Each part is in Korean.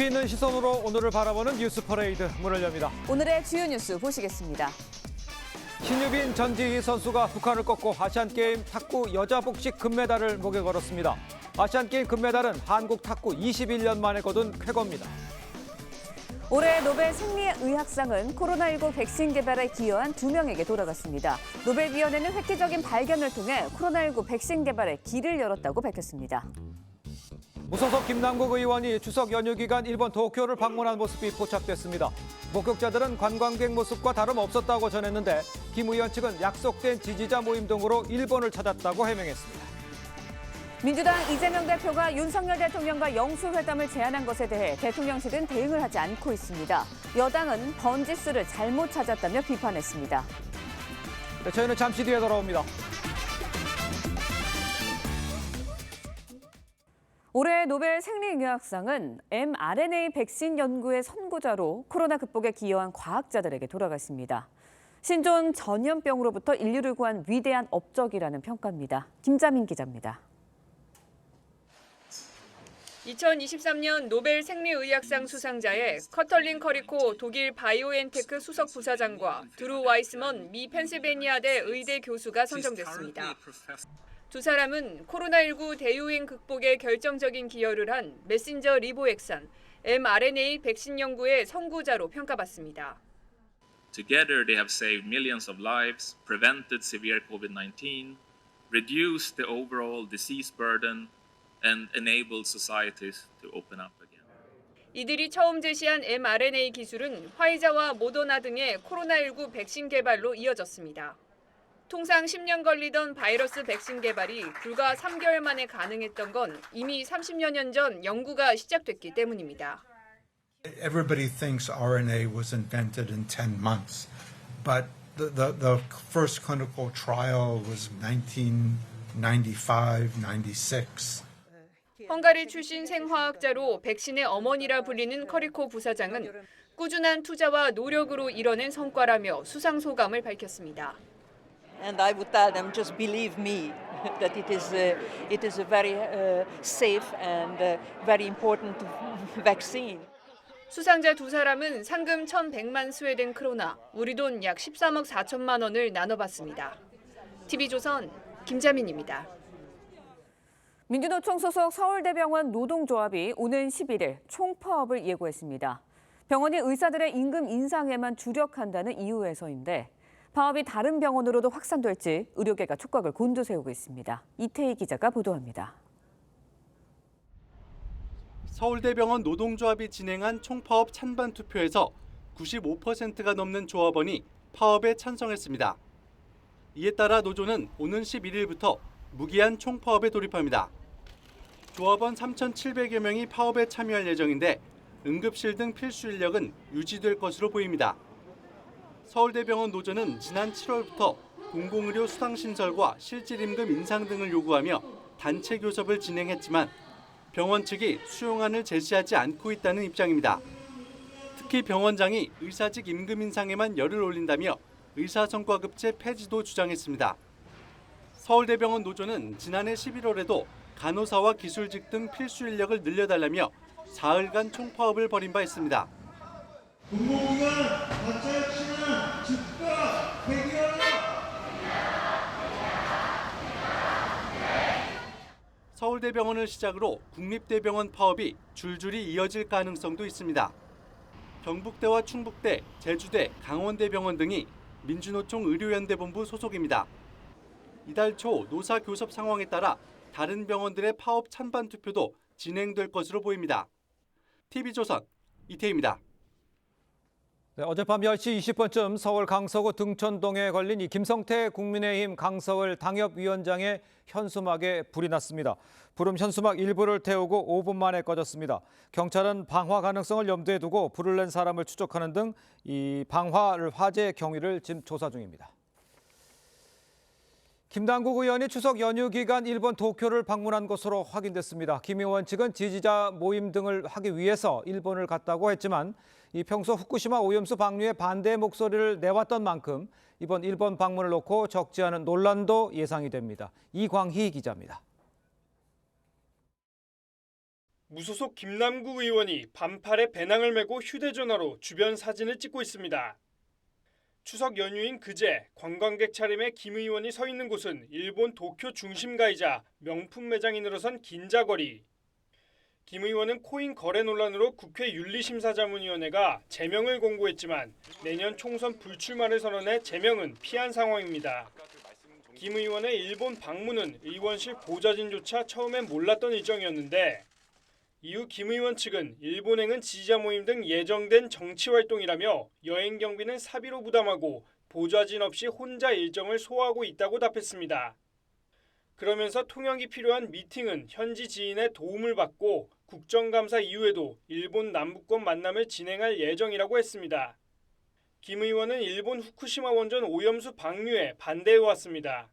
깊이 있는 시선으로 오늘을 바라보는 뉴스 퍼레이드 문을 엽니다. 오늘의 주요 뉴스 보시겠습니다. 신유빈 전지희 선수가 북한을 꺾고 아시안게임 탁구 여자 복식 금메달을 목에 걸었습니다. 아시안게임 금메달은 한국 탁구 21년 만에 거둔 쾌거입니다. 올해 노벨 생리의학상은 코로나19 백신 개발에 기여한 2명에게 돌아갔습니다. 노벨위원회는 획기적인 발견을 통해 코로나19 백신 개발에 길을 열었다고 밝혔습니다. 무소속 김남국 의원이 추석 연휴 기간 일본 도쿄를 방문한 모습이 포착됐습니다. 목격자들은 관광객 모습과 다름없었다고 전했는데 김 의원 측은 약속된 지지자 모임 등으로 일본을 찾았다고 해명했습니다. 민주당 이재명 대표가 윤석열 대통령과 영수회담을 제안한 것에 대해 대통령실은 대응을 하지 않고 있습니다. 여당은 번지수를 잘못 찾았다며 비판했습니다. 네, 저희는 잠시 뒤에 돌아옵니다. 올해 노벨 생리의학상은 mRNA 백신 연구의 선구자로 코로나 극복에 기여한 과학자들에게 돌아갔습니다. 신종 전염병으로부터 인류를 구한 위대한 업적이라는 평가입니다. 김자민 기자입니다. 2023년 노벨 생리의학상 수상자에 커털린 커리코 독일 바이오엔테크 수석 부사장과 드루 와이스먼 미 펜실베니아대 의대 교수가 선정됐습니다. 두 사람은 코로나19 대유행 극복에 결정적인 기여를 한 메신저 리보액산, mRNA 백신 연구의 선구자로 평가받습니다. Together they have saved millions of lives, prevented severe COVID-19, reduced the overall disease burden, and enabled societies to open up again. 이들이 처음 제시한 mRNA 기술은 화이자와 모더나 등의 코로나19 백신 개발로 이어졌습니다. 통상 10년 걸리던 바이러스 백신 개발이 불과 3개월 만에 가능했던 건 이미 30여 년 전 연구가 시작됐기 때문입니다. Everybody thinks RNA was invented in 10 months, but the first clinical trial was 1995, 96. 헝가리 출신 생화학자로 백신의 어머니라 불리는 커리코 부사장은 꾸준한 투자와 노력으로 이뤄낸 성과라며 수상 소감을 밝혔습니다. And I would tell them, just believe me, that it is a very safe and very important vaccine. 수상자 두 사람은 상금 1,100만 스웨덴 크로나, 우리 돈 약 13억 4천만 원을 나눠받습니다. TV조선 김자민입니다. 민주노총 소속 서울대병원 노동조합이 오는 11일 총파업을 예고했습니다. 병원이 의사들의 임금 인상에만 주력한다는 이유에서인데 파업이 다른 병원으로도 확산될지 의료계가 촉각을 곤두세우고 있습니다. 이태희 기자가 보도합니다. 서울대병원 노동조합이 진행한 총파업 찬반 투표에서 95%가 넘는 조합원이 파업에 찬성했습니다. 이에 따라 노조는 오는 11일부터 무기한 총파업에 돌입합니다. 조합원 3,700여 명이 파업에 참여할 예정인데 응급실 등 필수 인력은 유지될 것으로 보입니다. 서울대병원 노조는 지난 7월부터 공공의료 수당신설과 실질임금 인상 등을 요구하며 단체 교섭을 진행했지만 병원 측이 수용안을 제시하지 않고 있다는 입장입니다. 특히 병원장이 의사직 임금 인상에만 열을 올린다며 의사성과급제 폐지도 주장했습니다. 서울대병원 노조는 지난해 11월에도 간호사와 기술직 등 필수 인력을 늘려달라며 사흘간 총파업을 벌인 바 있습니다. 공공기관 가짜치는 즉각 해결! 서울대병원을 시작으로 국립대병원 파업이 줄줄이 이어질 가능성도 있습니다. 경북대와 충북대, 제주대, 강원대병원 등이 민주노총 의료연대본부 소속입니다. 이달 초 노사 교섭 상황에 따라 다른 병원들의 파업 찬반 투표도 진행될 것으로 보입니다. TV조선 이태희입니다. 네, 어젯밤 10시 20분쯤 서울 강서구 등촌동에 걸린 이 김성태 국민의힘 강서을 당협위원장의 현수막에 불이 났습니다. 불은 현수막 일부를 태우고 5분 만에 꺼졌습니다. 경찰은 방화 가능성을 염두에 두고 불을 낸 사람을 추적하는 등 이 방화 화재 경위를 지금 조사 중입니다. 김남국 의원이 추석 연휴 기간 일본 도쿄를 방문한 것으로 확인됐습니다. 김 의원 측은 지지자 모임 등을 하기 위해서 일본을 갔다고 했지만 이 평소 후쿠시마 오염수 방류에 반대 목소리를 내왔던 만큼 이번 일본 방문을 놓고 적지 않은 논란도 예상이 됩니다. 이광희 기자입니다. 무소속 김남국 의원이 반팔에 배낭을 메고 휴대전화로 주변 사진을 찍고 있습니다. 추석 연휴인 그제 관광객 차림의 김 의원이 서 있는 곳은 일본 도쿄 중심가이자 명품 매장이 늘어선 긴자거리. 김 의원은 코인 거래 논란으로 국회 윤리심사자문위원회가 제명을 공고했지만 내년 총선 불출마를 선언해 제명은 피한 상황입니다. 김 의원의 일본 방문은 의원실 보좌진조차 처음엔 몰랐던 일정이었는데 이후 김 의원 측은 일본행은 지지자 모임 등 예정된 정치활동이라며 여행 경비는 사비로 부담하고 보좌진 없이 혼자 일정을 소화하고 있다고 답했습니다. 그러면서 통역이 필요한 미팅은 현지 지인의 도움을 받고 국정감사 이후에도 일본 남북권 만남을 진행할 예정이라고 했습니다. 김 의원은 일본 후쿠시마 원전 오염수 방류에 반대해왔습니다.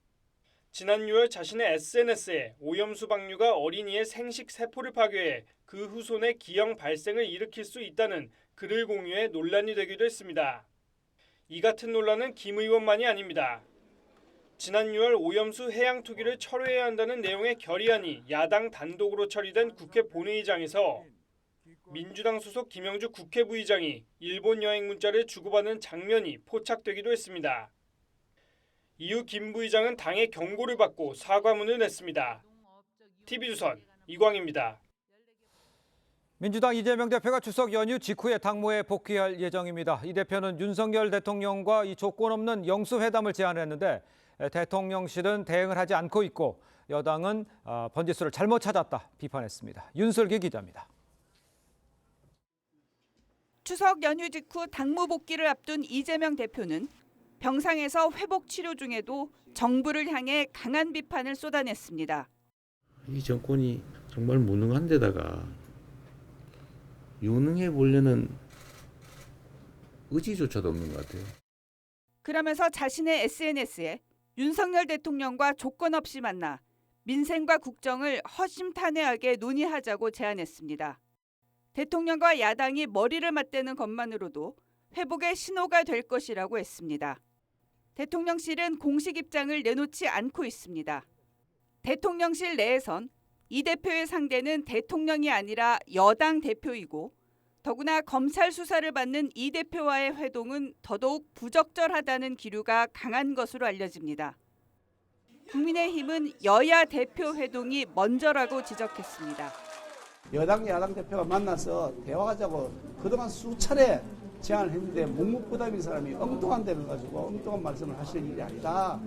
지난 6월 자신의 SNS에 오염수 방류가 어린이의 생식 세포를 파괴해 그 후손의 기형 발생을 일으킬 수 있다는 글을 공유해 논란이 되기도 했습니다. 이 같은 논란은 김 의원만이 아닙니다. 지난 6월 오염수 해양 투기를 철회해야 한다는 내용의 결의안이 야당 단독으로 처리된 국회 본회의장에서 민주당 소속 김영주 국회 부의장이 일본 여행 문자를 주고받는 장면이 포착되기도 했습니다. 이후 김 부의장은 당의 경고를 받고 사과문을 냈습니다. TV조선 이광입니다. 민주당 이재명 대표가 추석 연휴 직후에 당무에 복귀할 예정입니다. 이 대표는 윤석열 대통령과 이 조건 없는 영수회담을 제안했는데 대통령실은 대응을 하지 않고 있고 여당은 번지수를 잘못 찾았다 비판했습니다. 윤슬기 기자입니다. 추석 연휴 직후 당무 복귀를 앞둔 이재명 대표는 병상에서 회복 치료 중에도 정부를 향해 강한 비판을 쏟아냈습니다. 이 정권이 정말 무능한 데다가 유능해 보려는 의지조차도 없는 것 같아요. 그러면서 자신의 SNS에 윤석열 대통령과 조건 없이 만나 민생과 국정을 허심탄회하게 논의하자고 제안했습니다. 대통령과 야당이 머리를 맞대는 것만으로도 회복의 신호가 될 것이라고 했습니다. 대통령실은 공식 입장을 내놓지 않고 있습니다. 대통령실 내에선 이 대표의 상대는 대통령이 아니라 여당 대표이고 더구나 검찰 수사를 받는 이 대표와의 회동은 더더욱 부적절하다는 기류가 강한 것으로 알려집니다. 국민의힘은 여야 대표 회동이 먼저라고 지적했습니다. 여당, 야당 대표가 만나서 대화하자고 그동안 수차례 제안을 했는데 묵묵부담인 사람이 엉뚱한 데를 가지고 엉뚱한 말씀을 하실 일이 아니다.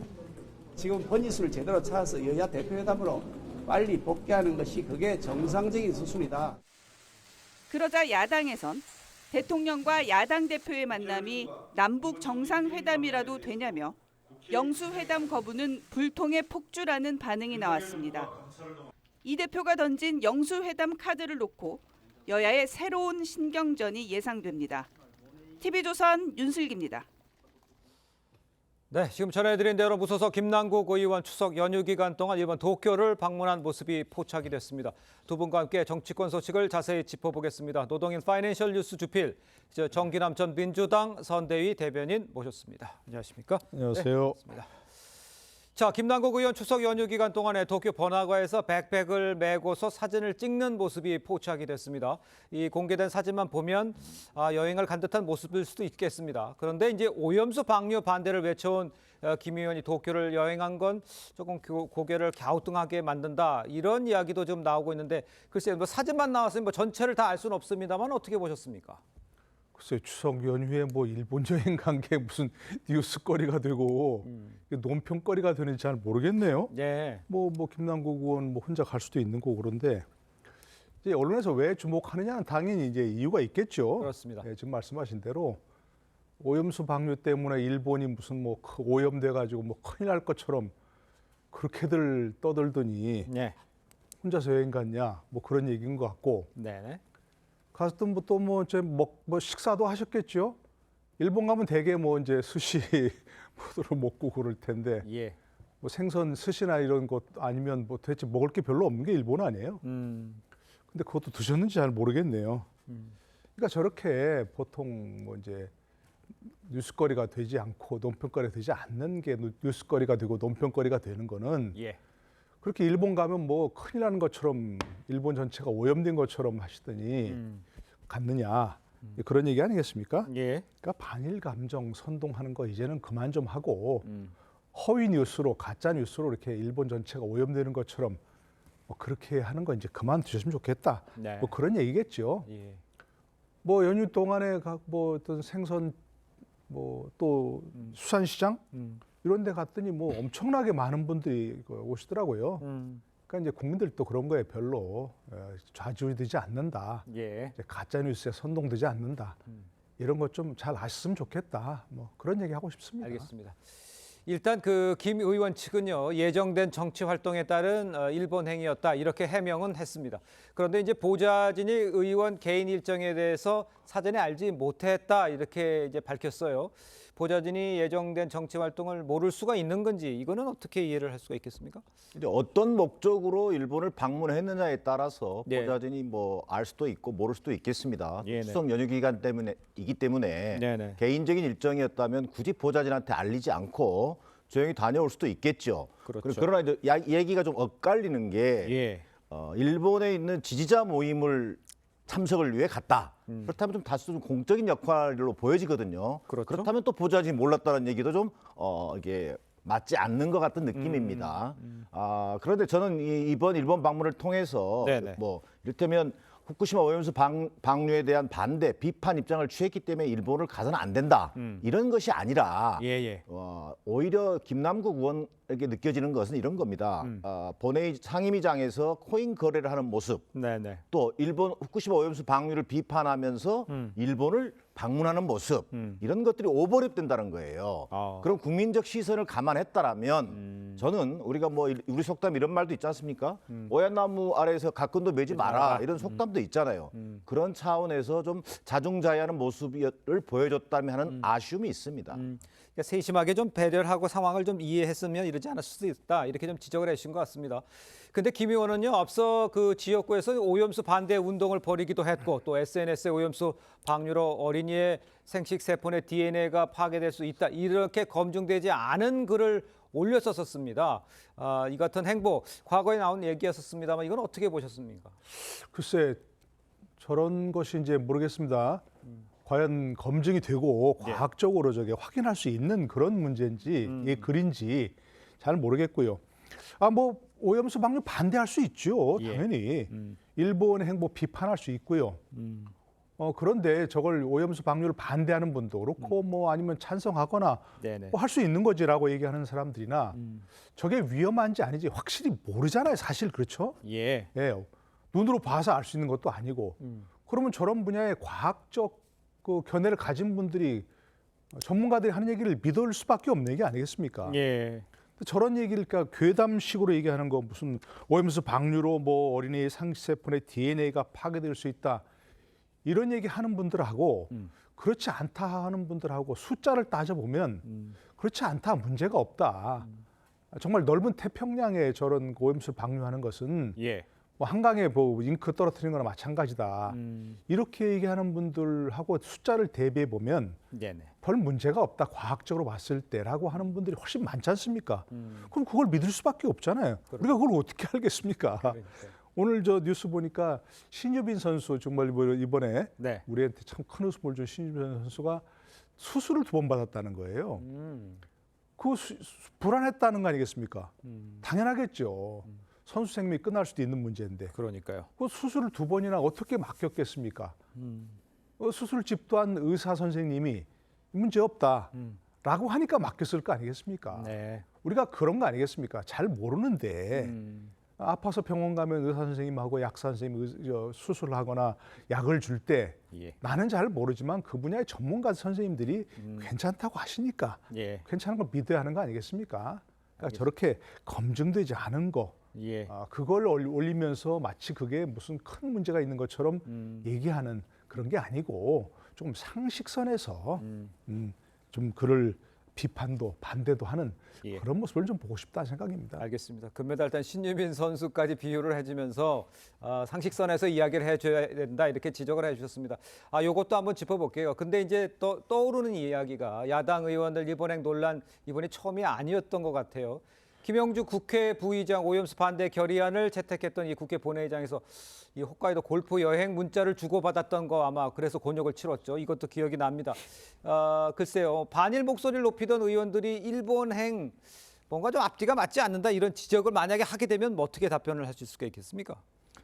지금 번지수를 제대로 찾아서 여야 대표회담으로 빨리 복귀하는 것이 그게 정상적인 수순이다. 그러자 야당에선 대통령과 야당 대표의 만남이 남북 정상회담이라도 되냐며 영수회담 거부는 불통의 폭주라는 반응이 나왔습니다. 이 대표가 던진 영수회담 카드를 놓고 여야의 새로운 신경전이 예상됩니다. TV조선 윤슬기입니다. 네, 지금 전해드린 대로 무소속 김남국 의원 추석 연휴 기간 동안 일본 도쿄를 방문한 모습이 포착이 됐습니다. 두 분과 함께 정치권 소식을 자세히 짚어보겠습니다. 노동인 파이낸셜 뉴스 주필 정기남 전 민주당 선대위 대변인 모셨습니다. 안녕하십니까? 안녕하세요. 네, 자, 김남국 의원 추석 연휴 기간 동안에 도쿄 번화가에서 백팩을 메고서 사진을 찍는 모습이 포착이 됐습니다. 이 공개된 사진만 보면 여행을 간 듯한 모습일 수도 있겠습니다. 그런데 이제 오염수 방류 반대를 외쳐온 김 의원이 도쿄를 여행한 건 조금 고개를 갸우뚱하게 만든다 이런 이야기도 좀 나오고 있는데 글쎄요, 뭐 사진만 나왔으면 뭐 전체를 다 알 수는 없습니다만 어떻게 보셨습니까? 글쎄 추석 연휴에 뭐 일본 여행 간 게 무슨 뉴스거리가 되고 논평거리가 되는지 잘 모르겠네요. 네. 뭐 김남국 의원 뭐 혼자 갈 수도 있는 거고 그런데 이제 언론에서 왜 주목하느냐는 당연히 이제 이유가 있겠죠. 그렇습니다. 네, 지금 말씀하신 대로 오염수 방류 때문에 일본이 무슨 뭐 오염돼 가지고 뭐 큰일 날 것처럼 그렇게들 떠들더니 네. 혼자서 여행 갔냐 뭐 그런 얘기인 것 같고. 네. 갔던 또 뭐 식사도 하셨겠죠. 일본 가면 대개 뭐 이제 스시 포도를 먹고 그럴 텐데 예. 뭐 생선 스시나 이런 것 아니면 뭐 대체 먹을 게 별로 없는 게 일본 아니에요. 근데 그것도 드셨는지 잘 모르겠네요. 그러니까 저렇게 보통 뭐 이제 뉴스거리가 되지 않고 논평거리가 되지 않는 게 뉴스거리가 되고 논평거리가 되는 거는 예. 그렇게 일본 가면 뭐 큰일 나는 것처럼 일본 전체가 오염된 것처럼 하시더니 갔느냐 그런 얘기 아니겠습니까? 예. 그러니까 반일 감정 선동하는 거 이제는 그만 좀 하고 허위 뉴스로 가짜 뉴스로 이렇게 일본 전체가 오염되는 것처럼 뭐 그렇게 하는 거 이제 그만 두셨으면 좋겠다. 네. 뭐 그런 얘기겠죠. 예. 뭐 연휴 동안에 뭐 어떤 생선 뭐 또 수산시장 이런 데 갔더니 뭐 엄청나게 많은 분들이 오시더라고요. 그러니까 이제 국민들도 그런 거에 별로 좌지우지되지 않는다. 예. 이제 가짜 뉴스에 선동되지 않는다. 이런 것 좀 잘 아셨으면 좋겠다. 뭐 그런 얘기 하고 싶습니다. 알겠습니다. 일단 그 김 의원 측은요, 예정된 정치 활동에 따른 일본 행위였다 이렇게 해명은 했습니다. 그런데 이제 보좌진이 의원 개인 일정에 대해서 사전에 알지 못했다 이렇게 이제 밝혔어요. 보좌진이 예정된 정치 활동을 모를 수가 있는 건지 이거는 어떻게 이해를 할 수가 있겠습니까? 이제 어떤 목적으로 일본을 방문했느냐에 따라서 네. 보좌진이 뭐 알 수도 있고 모를 수도 있겠습니다. 예, 네. 추석 연휴 기간이기 때문에 네, 네. 개인적인 일정이었다면 굳이 보좌진한테 알리지 않고 조용히 다녀올 수도 있겠죠. 그렇죠. 그러나 이제 얘기가 좀 엇갈리는 게 예. 일본에 있는 지지자 모임을 참석을 위해 갔다. 그렇다면 좀 다소 좀 공적인 역할로 보여지거든요. 그렇죠. 그렇다면 또 보좌진이 몰랐다는 얘기도 좀 이게 맞지 않는 것 같은 느낌입니다. 그런데 저는 이번 일본 방문을 통해서 네네. 뭐 이를테면 후쿠시마 오염수 방류에 대한 반대, 비판 입장을 취했기 때문에 일본을 가서는 안 된다. 이런 것이 아니라 예. 오히려 김남국 의원에게 느껴지는 것은 이런 겁니다. 본회의 상임위장에서 코인 거래를 하는 모습, 네네. 또 일본 후쿠시마 오염수 방류를 비판하면서 일본을 방문하는 모습 이런 것들이 오버랩된다는 거예요. 그럼 국민적 시선을 감안했다라면 저는 우리가 뭐 우리 속담 이런 말도 있지 않습니까? 오얏나무 아래에서 가꾼도 매지 마라 이런 속담도 있잖아요. 그런 차원에서 좀 자중자애하는 모습을 보여줬다면 하는 아쉬움이 있습니다. 그러니까 세심하게 좀 배려를 하고 상황을 좀 이해했으면 이러지 않을 수도 있다 이렇게 좀 지적을 해주신 것 같습니다. 근데 김 의원은요 앞서 그 지역구에서 오염수 반대 운동을 벌이기도 했고 또 SNS에 오염수 방류로 어린이의 생식 세포의 DNA가 파괴될 수 있다 이렇게 검증되지 않은 글을 올렸었습니다. 이 같은 행보 과거에 나온 얘기였었습니다만 이건 어떻게 보셨습니까? 글쎄 저런 것이 이제 모르겠습니다. 과연 검증이 되고 과학적으로 저게 확인할 수 있는 그런 문제인지 이 글인지 잘 모르겠고요. 뭐 오염수 방류 반대할 수 있죠. 당연히 일본의 행보 비판할 수 있고요. 그런데 저걸 오염수 방류를 반대하는 분도 그렇고 뭐 아니면 찬성하거나 뭐 할 수 있는 거지라고 얘기하는 사람들이나 저게 위험한지 아닌지 확실히 모르잖아요. 사실 그렇죠? 예. 눈으로 봐서 알 수 있는 것도 아니고. 그러면 저런 분야의 과학적 그 견해를 가진 분들이 전문가들이 하는 얘기를 믿을 수밖에 없는 게 아니겠습니까? 예. 저런 얘기를 그러니까 괴담식으로 얘기하는 거 무슨 오염수 방류로 뭐 어린이의 상세포의 DNA가 파괴될 수 있다 이런 얘기 하는 분들하고 그렇지 않다 하는 분들하고 숫자를 따져보면 그렇지 않다 문제가 없다. 정말 넓은 태평양에 저런 오염수 방류하는 것은 뭐 한강에 뭐 잉크 떨어뜨리는 거나 마찬가지다. 이렇게 얘기하는 분들하고 숫자를 대비해 보면 별 문제가 없다. 과학적으로 봤을 때라고 하는 분들이 훨씬 많지 않습니까? 그럼 그걸 믿을 수밖에 없잖아요. 우리가 그걸 어떻게 알겠습니까? 오늘 저 뉴스 보니까 신유빈 선수 정말 이번에 우리한테 참 큰 웃음을 준 신유빈 선수가 수술을 2번 받았다는 거예요. 그 불안했다는 거 아니겠습니까? 당연하겠죠. 선수 생명이 끝날 수도 있는 문제인데. 그러니까요. 그 수술을 2번이나 어떻게 맡겼겠습니까? 수술 집도한 의사 선생님이 문제 없다라고 하니까 맡겼을 거 아니겠습니까? 우리가 그런 거 아니겠습니까? 잘 모르는데 아파서 병원 가면 의사 선생님하고 약사 선생님이 수술을 하거나 약을 줄 때 나는 잘 모르지만 그 분야의 전문가 선생님들이 괜찮다고 하시니까 괜찮은 걸 믿어야 하는 거 아니겠습니까? 그러니까 저렇게 검증되지 않은 거 그걸 올리면서 마치 그게 무슨 큰 문제가 있는 것처럼 얘기하는 그런 게 아니고 조금 상식선에서 좀 그를 비판도 반대도 하는 그런 모습을 좀 보고 싶다 생각입니다. 알겠습니다. 금메달단 신유빈 선수까지 비유를 해주면서 상식선에서 이야기를 해줘야 된다 이렇게 지적을 해주셨습니다. 요것도 한번 짚어볼게요. 근데 이제 떠오르는 이야기가 야당 의원들 입원행 논란 이번이 처음이 아니었던 것 같아요. 김영주 국회 부의장 오염수 반대 결의안을 채택했던 이 국회 본회의장에서 이 홋카이도 골프 여행 문자를 주고받았던 거 아마 그래서 곤욕을 치렀죠. 이것도 기억이 납니다. 글쎄요. 반일 목소리를 높이던 의원들이 일본행 뭔가 좀 앞뒤가 맞지 않는다 이런 지적을 만약에 하게 되면 뭐 어떻게 답변을 하실 수가 있겠습니까?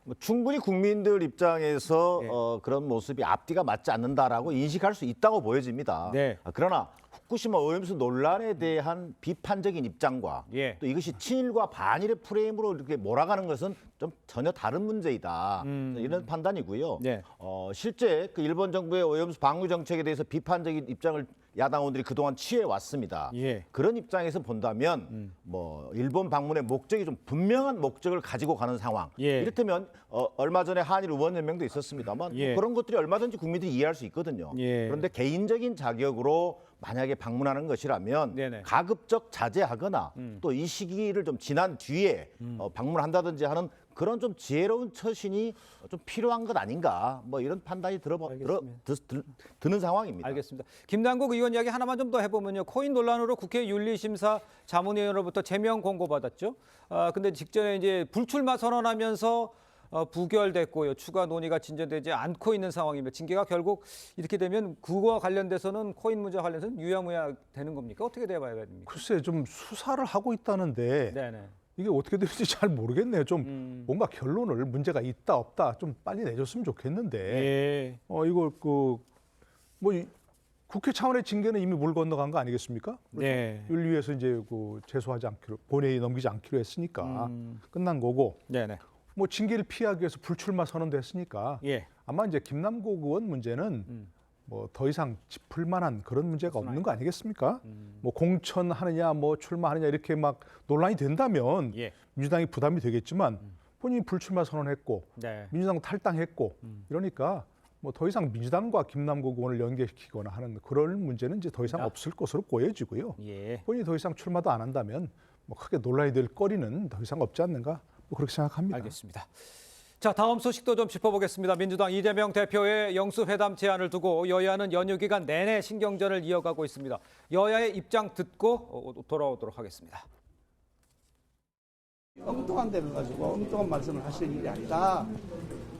뭐 충분히 국민들 입장에서 네. 그런 모습이 앞뒤가 맞지 않는다라고 인식할 수 있다고 보여집니다. 네. 그러나 후쿠시마 오염수 논란에 대한 비판적인 입장과 예. 또 이것이 친일과 반일의 프레임으로 이렇게 몰아가는 것은 좀 전혀 다른 문제이다. 이런 판단이고요. 네. 실제 그 일본 정부의 오염수 방류 정책에 대해서 비판적인 입장을 야당 의원들이 그동안 취해 왔습니다. 예. 그런 입장에서 본다면 뭐 일본 방문의 목적이 좀 분명한 목적을 가지고 가는 상황. 예. 이를테면 얼마 전에 한일 의원연맹도 있었습니다만 예. 뭐 그런 것들이 얼마든지 국민들이 이해할 수 있거든요. 예. 그런데 개인적인 자격으로 만약에 방문하는 것이라면 네네. 가급적 자제하거나 또 이 시기를 좀 지난 뒤에 방문한다든지 하는 그런 좀 지혜로운 처신이 좀 필요한 것 아닌가 뭐 이런 판단이 드는 상황입니다. 알겠습니다. 김남국 의원 이야기 하나만 좀 더 해보면요. 코인 논란으로 국회 윤리심사 자문위원으로부터 제명 공고받았죠. 근데 직전에 이제 불출마 선언하면서 부결됐고요. 추가 논의가 진전되지 않고 있는 상황입니다. 징계가 결국 이렇게 되면 그거와 관련돼서는 코인 문제와 관련해서는 유야무야 되는 겁니까? 어떻게 돼봐야 됩니까? 글쎄 좀 수사를 하고 있다는데 네네. 이게 어떻게 될지 잘 모르겠네요. 좀 뭔가 결론을 문제가 있다 없다 좀 빨리 내줬으면 좋겠는데 예. 이거 뭐 국회 차원의 징계는 이미 물 건너간 거 아니겠습니까? 네. 윤리위에서 이제 제소하지 않기로 본회의 넘기지 않기로 했으니까 끝난 거고 네네. 뭐 징계를 피하기 위해서 불출마 선언도 했으니까 예. 아마 이제 김남국 의원 문제는 뭐 더 이상 짚을 만한 그런 문제가 없는 거 아니겠습니까? 뭐 공천하느냐 뭐 출마하느냐 이렇게 막 논란이 된다면 예. 민주당이 부담이 되겠지만 본인이 불출마 선언했고 네. 민주당 탈당했고 이러니까 뭐 더 이상 민주당과 김남국 의원을 연계시키거나 하는 그런 문제는 이제 더 이상 없을 것으로 보여지고요. 예. 본인이 더 이상 출마도 안 한다면 뭐 크게 논란이 될 거리는 더 이상 없지 않는가 뭐 그렇게 생각합니다. 알겠습니다. 자, 다음 소식도 좀 짚어보겠습니다. 민주당 이재명 대표의 영수회담 제안을 두고 여야는 연휴 기간 내내 신경전을 이어가고 있습니다. 여야의 입장 듣고 돌아오도록 하겠습니다. 엉뚱한 데를 가지고 엉뚱한 말씀을 하실 일이 아니다.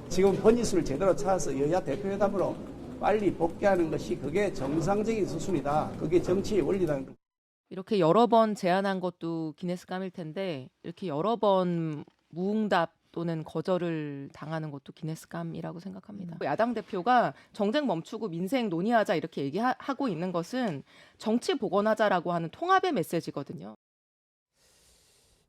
지금 번지수를 제대로 찾아서 여야 대표회담으로 빨리 복귀하는 것이 그게 정상적인 수순이다. 그게 정치의 원리다. 이렇게 여러 번 제안한 것도 기네스감일 텐데 이렇게 여러 번 무응답 또는 거절을 당하는 것도 기네스감이라고 생각합니다. 야당 대표가 정쟁 멈추고 민생 논의하자 이렇게 얘기하고 있는 것은 정치 복원하자라고 하는 통합의 메시지거든요.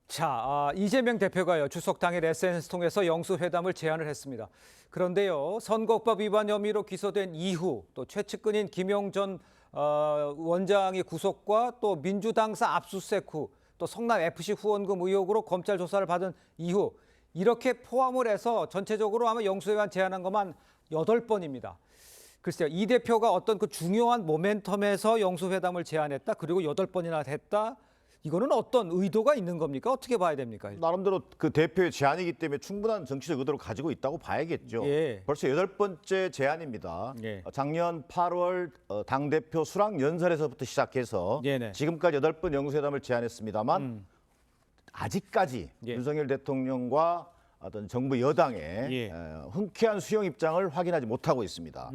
자, 이재명 대표가요. 추석 당일 SNS 통해서 영수회담을 제안을 했습니다. 그런데요. 선거법 위반 혐의로 기소된 이후 또 최측근인 김용 전 원장의 구속과 또 민주당사 압수수색 후 또 성남 FC 후원금 의혹으로 검찰 조사를 받은 이후 이렇게 포함을 해서 전체적으로 아마 영수회담 제안한 것만 8번입니다. 글쎄요. 이 대표가 어떤 그 중요한 모멘텀에서 영수회담을 제안했다. 그리고 8번이나 했다. 이거는 어떤 의도가 있는 겁니까? 어떻게 봐야 됩니까? 나름대로 그 대표의 제안이기 때문에 충분한 정치적 의도를 가지고 있다고 봐야겠죠. 예. 벌써 8번째 제안입니다. 예. 작년 8월 당대표 수락 연설에서부터 시작해서 네네. 지금까지 8번 영수회담을 제안했습니다만 아직까지 예. 윤석열 대통령과 어떤 정부 여당의 예. 흔쾌한 수용 입장을 확인하지 못하고 있습니다.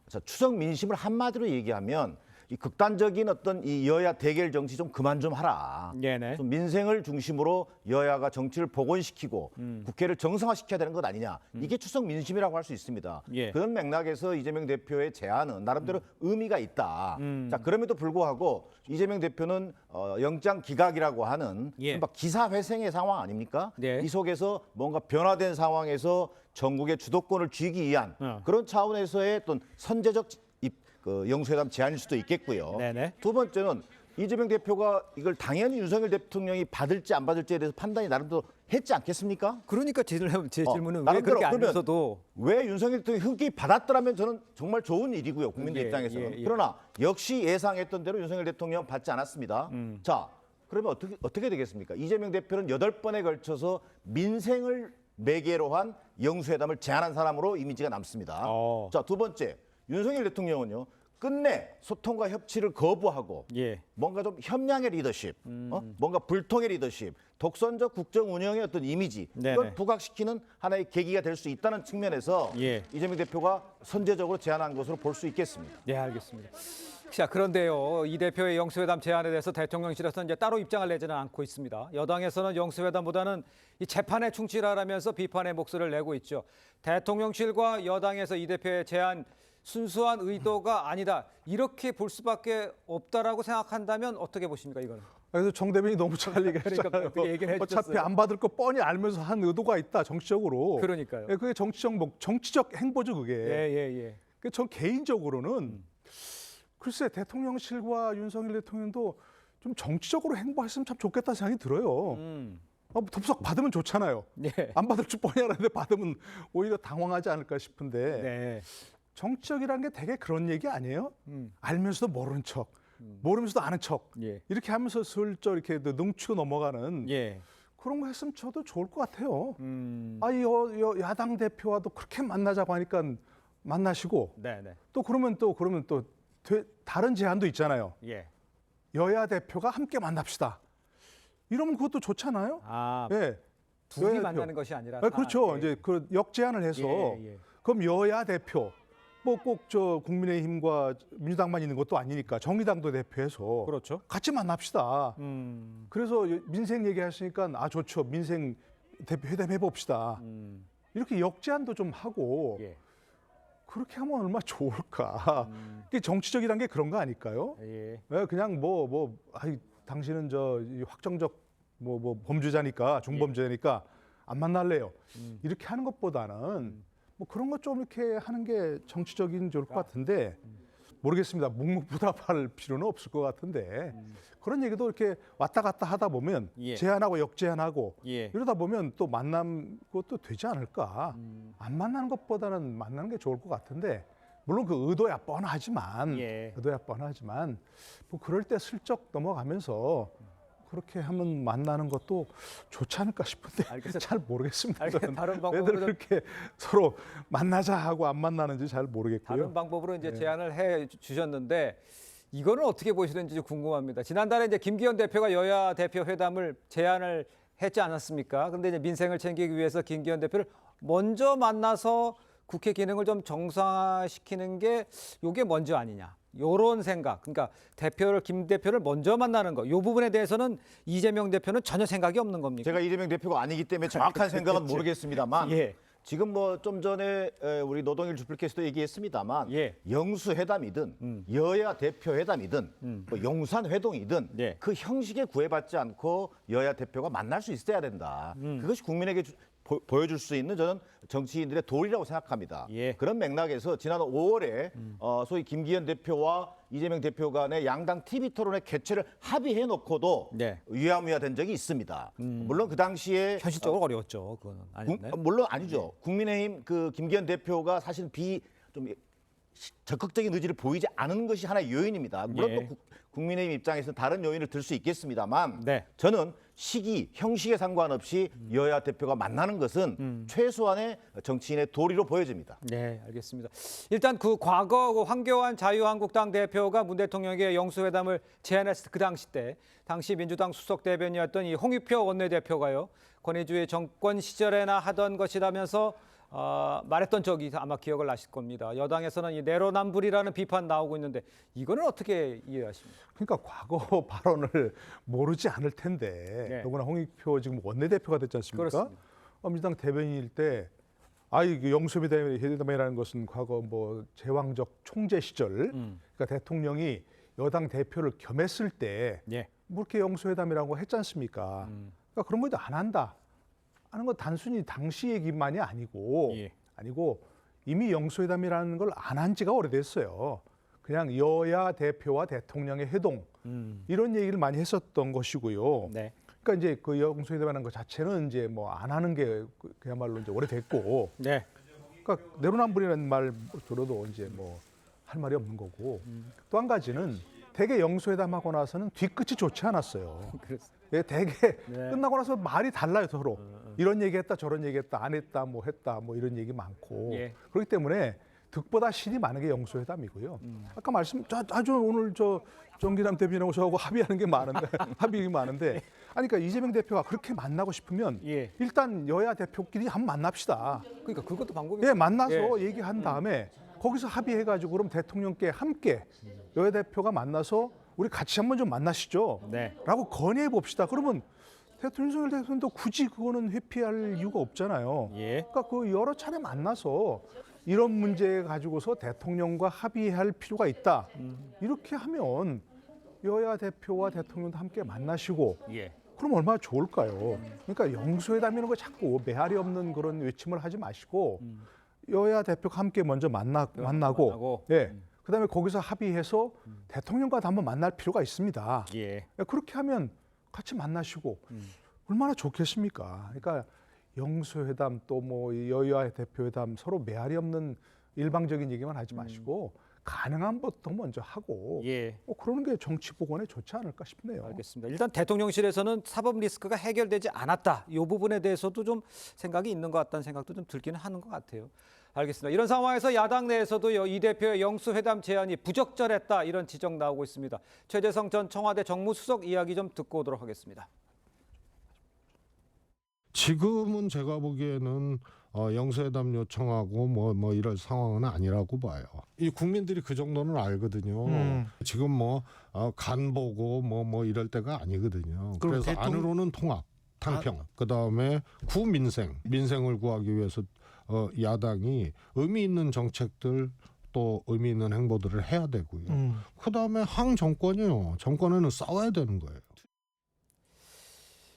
자, 추석 민심을 한마디로 얘기하면 이 극단적인 어떤 이 여야 대결 정치 좀 그만 좀 하라. 네네. 좀 민생을 중심으로 여야가 정치를 복원시키고 국회를 정상화시켜야 되는 것 아니냐. 이게 추석 민심이라고 할 수 있습니다. 예. 그런 맥락에서 이재명 대표의 제안은 나름대로 의미가 있다. 자, 그럼에도 불구하고 이재명 대표는 영장 기각이라고 하는 예. 막 기사회생의 상황 아닙니까? 네. 이 속에서 뭔가 변화된 상황에서 전국의 주도권을 쥐기 위한 그런 차원에서의 어떤 선제적 영수회담 제안일 수도 있겠고요. 네네. 두 번째는 이재명 대표가 이걸 당연히 윤석열 대통령이 받을지 안 받을지에 대해서 판단이 나름대로 했지 않겠습니까? 그러니까 제 질문은 왜 나름대로 그렇게 안 그러면 했어도 왜 윤석열 대통령이 흔쾌히 받았더라면 저는 정말 좋은 일이고요. 국민들 예, 입장에서는. 예, 예. 그러나 역시 예상했던 대로 윤석열 대통령 받지 않았습니다. 자, 그러면 어떻게 되겠습니까? 이재명 대표는 8번에 걸쳐서 민생을 매개로 한 영수회담을 제안한 사람으로 이미지가 남습니다. 자, 두 번째. 윤석열 대통령은요. 끝내 소통과 협치를 거부하고 예. 뭔가 좀 협량의 리더십, 뭔가 불통의 리더십, 독선적 국정 운영의 어떤 이미지 네네. 이걸 부각시키는 하나의 계기가 될 수 있다는 측면에서 예. 이재명 대표가 선제적으로 제안한 것으로 볼 수 있겠습니다. 네, 알겠습니다. 자, 그런데요, 이 대표의 영수회담 제안에 대해서 대통령실에서 이제 따로 입장을 내지는 않고 있습니다. 여당에서는 영수회담보다는 이 재판에 충실하라면서 비판의 목소리를 내고 있죠. 대통령실과 여당에서 이 대표의 제안 순수한 의도가 아니다, 이렇게 볼 수밖에 없다라고 생각한다면 어떻게 보십니까, 이거는? 그래서 정 대변인이 너무 잘 얘기했잖아요. 그러니까 그렇게 얘기를 해주셨어요. 어차피 안 받을 거 뻔히 알면서 한 의도가 있다, 정치적으로. 그러니까요. 그게 정치적 행보죠, 그게. 예. 전 개인적으로는 글쎄 대통령실과 윤석열 대통령도 좀 정치적으로 행보했으면 참 좋겠다 생각이 들어요. 덥석 받으면 좋잖아요. 네. 안 받을 줄 뻔히 알았는데 받으면 오히려 당황하지 않을까 싶은데 네. 정치적이라는 게 되게 그런 얘기 아니에요? 알면서도 모르는 척, 모르면서도 아는 척 예. 이렇게 하면서 슬쩍 이렇게 능치고 넘어가는 예. 그런 거 했으면 저도 좋을 것 같아요. 야당 대표와도 그렇게 만나자고 하니까 만나시고 네네. 또 그러면 또 다른 제안도 있잖아요. 예. 여야 대표가 함께 만납시다. 이러면 그것도 좋잖아요. 아, 예. 둘이 여야 대표. 만나는 것이 아니라. 아, 그렇죠. 예. 이제 그 역제안을 해서 예. 그럼 여야 대표 뭐 꼭 저 국민의힘과 민주당만 있는 것도 아니니까 정의당도 대표해서 그렇죠. 같이 만납시다. 그래서 민생 얘기하시니까 좋죠. 민생 대표 회담 해봅시다. 이렇게 역제안도 좀 하고 예. 그렇게 하면 얼마나 좋을까. 이게 정치적이란 게 그런 거 아닐까요? 예. 그냥 당신은 저 확정적 범죄자니까 중범죄니까 안 만날래요. 이렇게 하는 것보다는 뭐 그런 거 좀 이렇게 하는 게 정치적인 좋을 것 같은데 모르겠습니다. 묵묵부답할 필요는 없을 것 같은데 그런 얘기도 이렇게 왔다 갔다 하다 보면 예. 제안하고 역제안하고 예. 이러다 보면 또 만남 것도 되지 않을까. 안 만나는 것보다는 만나는 게 좋을 것 같은데 물론 그 의도야 뻔하지만 뭐 그럴 때 슬쩍 넘어가면서 그렇게 하면 만나는 것도 좋지 않을까 싶은데 알겠어요. 잘 모르겠습니다. 저는. 다른 왜들 방법으로 그렇게 서로 만나자 하고 안 만나는지 잘 모르겠고요. 다른 방법으로 이제 네. 제안을 해 주셨는데 이거는 어떻게 보시는지 궁금합니다. 지난달에 이제 김기현 대표가 여야 대표 회담을 제안을 했지 않았습니까? 그런데 이제 민생을 챙기기 위해서 김기현 대표를 먼저 만나서 국회 기능을 좀 정상화시키는 게 이게 먼저 아니냐. 요런 생각. 그러니까 김 대표를 먼저 만나는 거. 요 부분에 대해서는 이재명 대표는 전혀 생각이 없는 겁니까? 제가 이재명 대표가 아니기 때문에 정확한 생각은 모르겠습니다만 예. 지금 뭐 좀 전에 우리 노동일 주필께서도 얘기했습니다만 예. 영수회담이든 여야 대표회담이든 뭐 용산회동이든 예. 그 형식에 구애받지 않고 여야 대표가 만날 수 있어야 된다. 그것이 국민에게 보여줄 수 있는 저는 정치인들의 도리라고 생각합니다. 예. 그런 맥락에서 지난 5월에 소위 김기현 대표와 이재명 대표 간의 양당 TV 토론의 개최를 합의해 놓고도 네. 유야무야된 적이 있습니다. 물론 그 당시에 현실적으로 어려웠죠. 그거는 아니었나요? 물론 아니죠. 국민의힘 그 김기현 대표가 사실 좀 적극적인 의지를 보이지 않은 것이 하나의 요인입니다. 물론 예. 또 국민의힘 입장에서는 다른 요인을 들 수 있겠습니다만 네. 저는 시기, 형식에 상관없이 여야 대표가 만나는 것은 최소한의 정치인의 도리로 보여집니다. 네, 알겠습니다. 일단 그 과거 그 황교안 자유한국당 대표가 문 대통령에게 영수회담을 제안했을 그 당시 민주당 수석 대변이었던 이 홍익표 원내대표가요. 권위주의 정권 시절에나 하던 것이라면서 말했던 적이 아마 기억을 나실 겁니다. 여당에서는 이 내로남불이라는 비판 나오고 있는데 이거는 어떻게 이해하십니까? 그러니까 과거 발언을 모르지 않을 텐데 네. 더구나 홍익표 지금 원내대표가 됐지 않습니까? 그렇습니다. 민주당 대변인일 때 영수회담이라는 것은 과거 뭐 제왕적 총재 시절 그러니까 대통령이 여당 대표를 겸했을 때 예. 뭐 이렇게 영수회담이라고 했지 않습니까? 그러니까 그런 것도 안 한다 하는 건 단순히 당시 얘기만이 아니고 예. 이미 영수회담이라는 걸 안 한 지가 오래됐어요. 그냥 여야 대표와 대통령의 회동 이런 얘기를 많이 했었던 것이고요. 네. 그러니까 이제 그 영수회담이라는 것 자체는 이제 뭐 안 하는 게 그야말로 이제 오래됐고. 네. 그러니까 내로남불이라는 말 들어도 이제 뭐 할 말이 없는 거고. 또 한 가지는 대개 영수회담하고 나서는 뒤끝이 좋지 않았어요. 대개 끝나고 나서 말이 달라요 서로. 이런 얘기했다 저런 얘기했다 안 했다 뭐 했다 뭐 이런 얘기 많고. 예. 그렇기 때문에 득보다 실이 많은 게 영수회담이고요. 아까 아주 오늘 정기남 대표님하고 저하고 합의하는 게 많은데 합의가 많은데 아니 그러니까 이재명 대표가 그렇게 만나고 싶으면 일단 여야 대표끼리 한번 만납시다. 그러니까 그것도 방법이. 예, 만나서 얘기한 다음에 거기서 합의해가지고 그럼 대통령께 함께 여야 대표가 만나서 우리 같이 한번 좀 만나시죠. 라고 건의해 봅시다. 그러면 윤석열 대통령도 굳이 그거는 회피할 이유가 없잖아요. 그러니까 그 여러 차례 만나서 이런 문제 가지고서 대통령과 합의할 필요가 있다. 이렇게 하면 여야 대표와 대통령도 함께 만나시고 그럼 얼마나 좋을까요? 그러니까 영수회담이라는 거 자꾸 메아리 없는 그런 외침을 하지 마시고 여야 대표가 함께 먼저 만나고 그다음에 거기서 합의해서 대통령과도 한번 만날 필요가 있습니다. 그렇게 하면 같이 만나시고 얼마나 좋겠습니까? 그러니까 영수회담 또 뭐 여야 대표회담 서로 메아리 없는 일방적인 얘기만 하지 마시고 가능한 것도 먼저 하고 그러는 게 정치 복원에 좋지 않을까 싶네요. 알겠습니다. 일단 대통령실에서는 사법 리스크가 해결되지 않았다. 이 부분에 대해서도 좀 생각이 있는 것 같다는 생각도 좀 들기는 하는 것 같아요. 알겠습니다. 이런 상황에서 야당 내에서도 이 대표의 영수회담 제안이 부적절했다 이런 지적 나오고 있습니다. 최재성 전 청와대 정무수석 이야기 좀 듣고 오도록 하겠습니다. 지금은 제가 보기에는 영수회담 요청하고 뭐 이럴 상황은 아니라고 봐요. 이 국민들이 그 정도는 알거든요. 지금 간 보고 뭐 이럴 때가 아니거든요. 그래서 안으로는 통합, 당평, 그다음에 민생을 구하기 위해서 야당이 의미 있는 정책들 또 의미 있는 행보들을 해야 되고요. 그다음에 정권에는 싸워야 되는 거예요.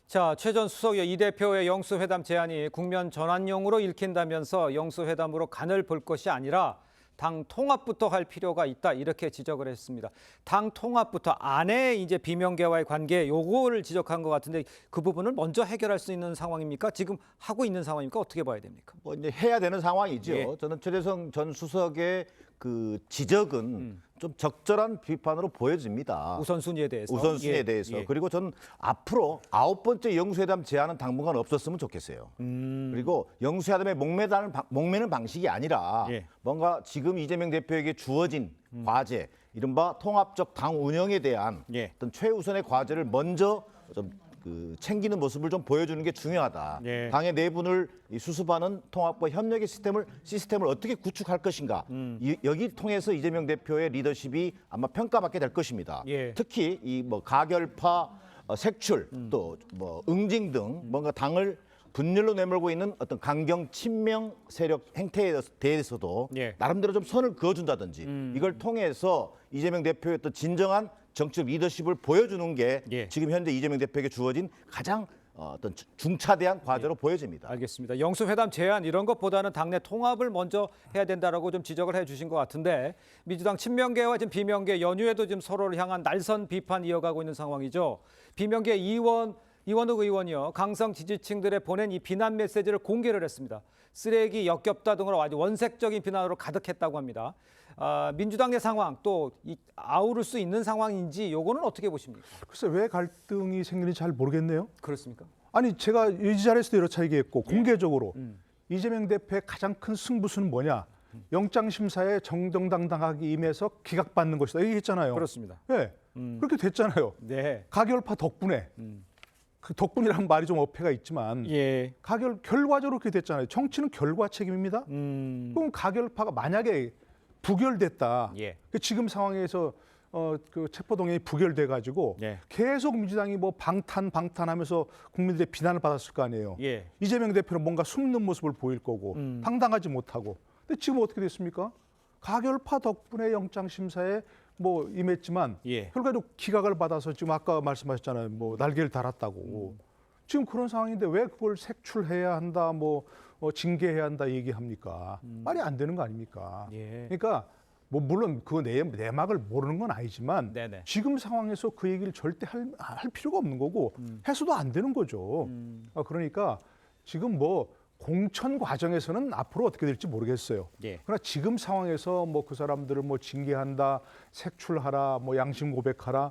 자, 최 전 수석이 이 대표의 영수회담 제안이 국면 전환용으로 읽힌다면서 영수회담으로 간을 볼 것이 아니라 당 통합부터 할 필요가 있다 이렇게 지적을 했습니다. 당 통합부터 안에 이제 비명계와의 관계 요거를 지적한 것 같은데 그 부분을 먼저 해결할 수 있는 상황입니까? 지금 하고 있는 상황입니까? 어떻게 봐야 됩니까? 뭐 이제 해야 되는 상황이죠. 저는 최재성 전 수석의 그 지적은 좀 적절한 비판으로 보여집니다. 우선순위에 대해서. 그리고 저는 앞으로 9번째 영수회담 제안은 당분간 없었으면 좋겠어요. 그리고 영수회담에 목매는 방식이 아니라 뭔가 지금 이재명 대표에게 주어진 과제, 이른바 통합적 당 운영에 대한 어떤 최우선의 과제를 먼저 좀 챙기는 모습을 좀 보여주는 게 중요하다. 당의 내분을 수습하는 통합과 협력의 시스템을 어떻게 구축할 것인가. 여기 통해서 이재명 대표의 리더십이 아마 평가받게 될 것입니다. 특히 이 뭐 가결파, 색출, 또 뭐 응징 등 뭔가 당을 분열로 내몰고 있는 어떤 강경 친명 세력 행태에 대해서도 나름대로 좀 선을 그어준다든지 이걸 통해서 이재명 대표의 어떤 진정한 정치적 리더십을 보여주는 게 지금 현재 이재명 대표에게 주어진 가장 어떤 중차대한 과제로 보여집니다. 알겠습니다. 영수회담 제안 이런 것보다는 당내 통합을 먼저 해야 된다라고 좀 지적을 해주신 것 같은데 민주당 친명계와 지금 비명계 연휴에도 지금 서로를 향한 날선 비판 이어가고 있는 상황이죠. 비명계 이원욱 의원이요. 강성 지지층들에 보낸 이 비난 메시지를 공개를 했습니다. 쓰레기 역겹다 등으로 아주 원색적인 비난으로 가득했다고 합니다. 민주당의 상황 또 아우를 수 있는 상황인지 요거는 어떻게 보십니까? 글쎄 왜 갈등이 생기는지 잘 모르겠네요. 그렇습니까? 아니 제가 이 자리에서도 여러 차례 얘기했고 공개적으로 이재명 대표의 가장 큰 승부수는 뭐냐? 영장심사에 정정당당하게 임해서 기각받는 것이다. 얘기했잖아요. 그렇습니다. 네, 그렇게 됐잖아요. 가결파 덕분에. 그 덕분이라는 말이 좀 어폐가 있지만 결과적으로 그렇게 됐잖아요. 정치는 결과 책임입니다. 그럼 가결파가 만약에 부결됐다. 지금 상황에서 그 체포동의안이 부결돼 가지고 계속 민주당이 뭐 방탄하면서 국민들의 비난을 받았을 거 아니에요. 이재명 대표는 뭔가 숨는 모습을 보일 거고 당당하지 못하고. 근데 지금 어떻게 됐습니까? 가결파 덕분에 영장심사에 뭐 임했지만 결과적으로 기각을 받아서 지금 아까 말씀하셨잖아요. 뭐 날개를 달았다고. 지금 그런 상황인데 왜 그걸 색출해야 한다, 징계해야 한다 얘기합니까? 말이 안 되는 거 아닙니까? 그러니까 뭐 물론 그 내막을 모르는 건 아니지만 지금 상황에서 그 얘기를 절대 할 필요가 없는 거고 해서도 안 되는 거죠. 그러니까 지금 뭐 공천 과정에서는 앞으로 어떻게 될지 모르겠어요. 그러나 지금 상황에서 뭐 그 사람들을 뭐 징계한다, 색출하라, 뭐 양심 고백하라,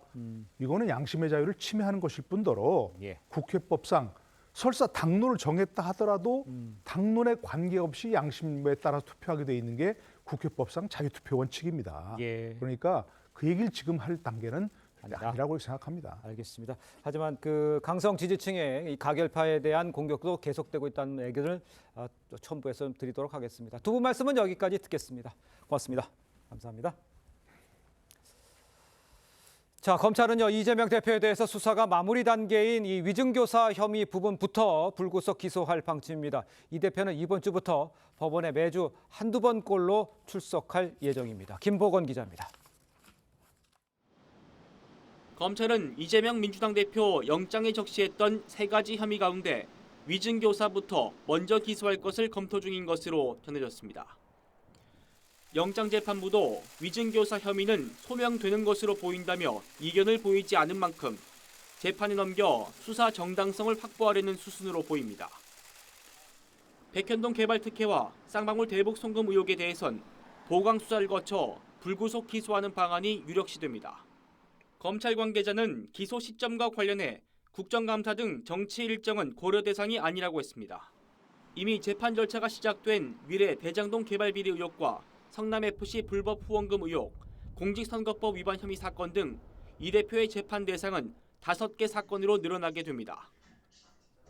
이거는 양심의 자유를 침해하는 것일 뿐더러 국회법상 설사 당론을 정했다 하더라도 당론에 관계없이 양심에 따라 투표하게 돼 있는 게 국회법상 자유투표 원칙입니다. 예. 그러니까 그 얘기를 지금 할 단계는 아니라고 생각합니다. 알겠습니다. 하지만 그 강성 지지층의 이 가결파에 대한 공격도 계속되고 있다는 얘기를 첨부해서 드리도록 하겠습니다. 두 분 말씀은 여기까지 듣겠습니다. 고맙습니다. 감사합니다. 자, 검찰은요, 이재명 대표에 대해서 수사가 마무리 단계인 이 위증교사 혐의 부분부터 불구속 기소할 방침입니다. 이 대표는 이번 주부터 법원에 매주 한두 번꼴로 출석할 예정입니다. 김보건 기자입니다. 검찰은 이재명 민주당 대표 영장에 적시했던 3가지 혐의 가운데 위증교사부터 먼저 기소할 것을 검토 중인 것으로 전해졌습니다. 영장재판부도 위증교사 혐의는 소명되는 것으로 보인다며 이견을 보이지 않은 만큼 재판에 넘겨 수사 정당성을 확보하려는 수순으로 보입니다. 백현동 개발특혜와 쌍방울 대북 송금 의혹에 대해선 보강 수사를 거쳐 불구속 기소하는 방안이 유력시됩니다. 검찰 관계자는 기소 시점과 관련해 국정감사 등 정치 일정은 고려 대상이 아니라고 했습니다. 이미 재판 절차가 시작된 미래 대장동 개발 비리 의혹과 성남FC 불법 후원금 의혹, 공직선거법 위반 혐의 사건 등 이 대표의 재판 대상은 5개 사건으로 늘어나게 됩니다.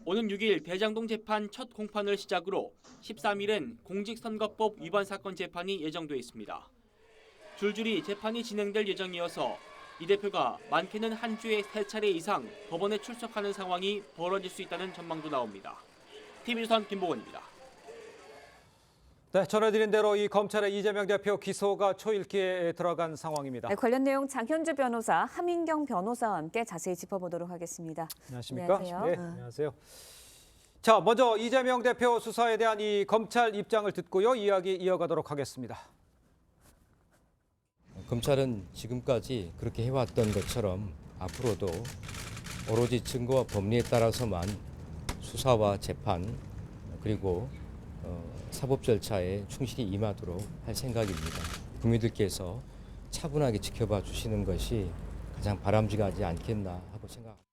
오는 6일 대장동 재판 첫 공판을 시작으로 13일엔 공직선거법 위반 사건 재판이 예정돼 있습니다. 줄줄이 재판이 진행될 예정이어서 이 대표가 많게는 한 주에 3차례 이상 법원에 출석하는 상황이 벌어질 수 있다는 전망도 나옵니다. TV조선 김보건입니다. 네, 전해드린 대로 이 검찰의 이재명 대표 기소가 초읽기에 들어간 상황입니다. 네, 관련 내용 장현주 변호사, 함인경 변호사와 함께 자세히 짚어보도록 하겠습니다. 안녕하십니까? 안녕하세요. 네, 안녕하세요. 자, 먼저 이재명 대표 수사에 대한 이 검찰 입장을 듣고요, 이야기 이어가도록 하겠습니다. 검찰은 지금까지 그렇게 해왔던 것처럼 앞으로도 오로지 증거와 법리에 따라서만 수사와 재판 그리고 사법 절차에 충실히 임하도록 할 생각입니다. 국민들께서 차분하게 지켜봐 주시는 것이 가장 바람직하지 않겠나 하고 생각합니다.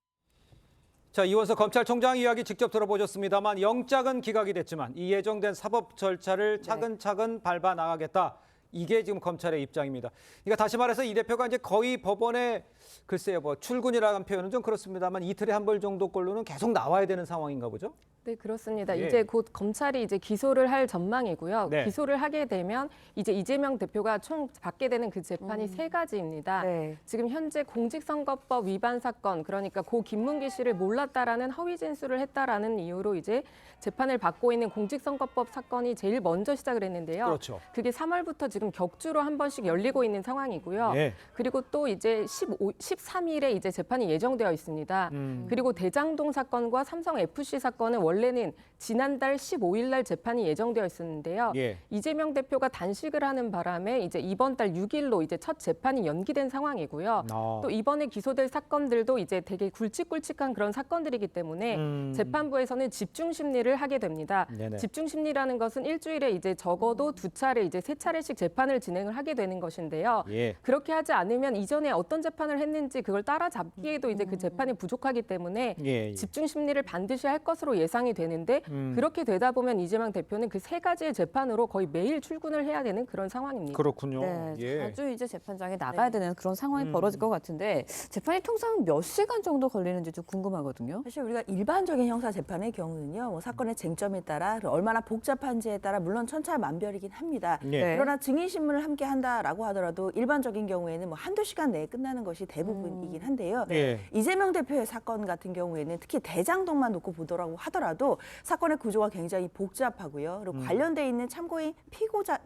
자, 이원석 검찰총장 이야기 직접 들어보셨습니다만 영장은 기각이 됐지만 이 예정된 사법 절차를 차근차근 밟아 나가겠다. 이게 지금 검찰의 입장입니다. 그러니까 다시 말해서 이 대표가 이제 거의 법원에 글쎄요, 뭐 출근이라는 표현은 좀 그렇습니다만 이틀에 한 번 정도꼴로는 계속 나와야 되는 상황인가 보죠? 네, 그렇습니다. 예. 이제 곧 검찰이 이제 기소를 할 전망이고요. 네. 기소를 하게 되면 이제 이재명 대표가 총 받게 되는 그 재판이 3가지입니다. 네. 지금 현재 공직선거법 위반 사건, 그러니까 고 김문기 씨를 몰랐다라는 허위 진술을 했다라는 이유로 이제 재판을 받고 있는 공직선거법 사건이 제일 먼저 시작을 했는데요. 그렇죠. 그게 3월부터 지금 격주로 한 번씩 열리고 있는 상황이고요. 예. 그리고 또 이제 13일에 이제 재판이 예정되어 있습니다. 그리고 대장동 사건과 삼성 FC 사건은 원래는 지난달 15일 날 재판이 예정되어 있었는데요. 예. 이재명 대표가 단식을 하는 바람에 이제 이번 달 6일로 이제 첫 재판이 연기된 상황이고요. 또 이번에 기소될 사건들도 이제 되게 굵직굵직한 그런 사건들이기 때문에 재판부에서는 집중 심리를 하게 됩니다. 네네. 집중 심리라는 것은 일주일에 이제 적어도 2차례 이제 3차례씩 재판을 진행을 하게 되는 것인데요. 예. 그렇게 하지 않으면 이전에 어떤 재판을 했는지 그걸 따라잡기에도 이제 그 재판이 부족하기 때문에 예. 집중 심리를 반드시 할 것으로 예상이 되는데 그렇게 되다 보면 이재명 대표는 그 3가지의 재판으로 거의 매일 출근을 해야 되는 그런 상황입니다. 그렇군요. 네, 예. 자주 이제 재판장에 나가야 되는 그런 상황이 벌어질 것 같은데 재판이 통상 몇 시간 정도 걸리는지 좀 궁금하거든요. 사실 우리가 일반적인 형사 재판의 경우는요, 뭐 사건의 쟁점에 따라 얼마나 복잡한지에 따라 물론 천차만별이긴 합니다. 네. 그러나 증인 신문을 함께 한다라고 하더라도 일반적인 경우에는 뭐 한두 시간 내에 끝나는 것이 대부분이긴 한데요. 네. 이재명 대표의 사건 같은 경우에는 특히 대장동만 놓고 보더라고 하더라도 사건의 구조가 굉장히 복잡하고요. 그리고 관련돼 있는 참고인